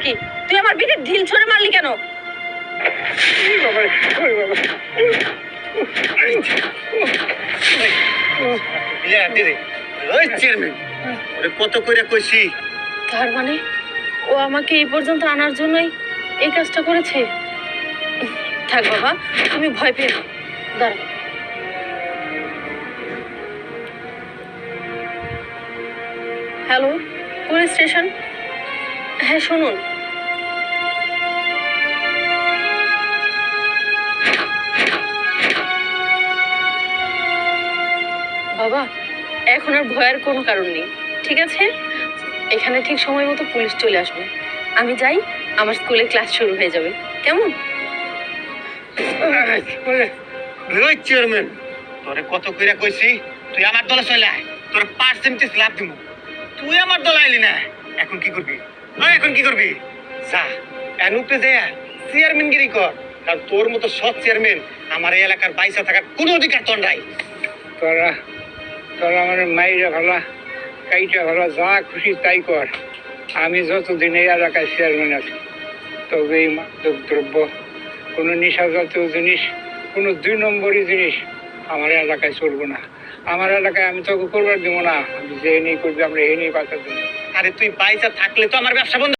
নাকি? তুই আমার বিটে ঢিল ছড়ে মারলি কেন? কত করে কইছি? তার মানে ও আমাকে এই পর্যন্ত আনার জন্যই এই কাজটা করেছে। থাক বাবা, তুমি ভয় পেও না। দাঁড়া। Hello, police station. হ্যাঁ শুনুন, বাবা এখন আর ভয়ের কোনো কারণ নেই, ঠিক আছে? এখানে ঠিক সময় মতো পুলিশ চলে আসবে। আমি যাই, আমার স্কুলে ক্লাস শুরু হয়ে যাবে। কেমন? চেয়ারম্যান, তোরে কত কইরা কইছি তুই আমার দলে চলে আয়, তোর পার্সেন্টেজ লাভ দিব। তুই আমার দলে আইলি না, এখন কি করবি? এখন কি করবি? যা এনুতে যা চেয়ারম্যানগিরি কর, কারণ তোর মতো সৎ চেয়ারম্যান আমার এই এলাকার বাইসা থাকার কোনো অধিকার তোর নাই। তোরা তোরা আমার মাইরা ভালা কাইটা ভালা যা খুশি তাই কর। আমি যতদিন এই এলাকায় চেয়ারম্যান আছি, তবে এই মাদক দ্রব্য, কোনো নেশা জাতীয় জিনিস, কোনো 2 নম্বরই জিনিস আমার এলাকায় চলবো না। আমার এলাকায় আমি তোকে করবার দিব না। আমি যে নিয়ে করবি আমরা এ নিয়ে বাঁচা দেবো। আরে তুই বাইসা থাকলে তো আমার ব্যবসা বন্ধ।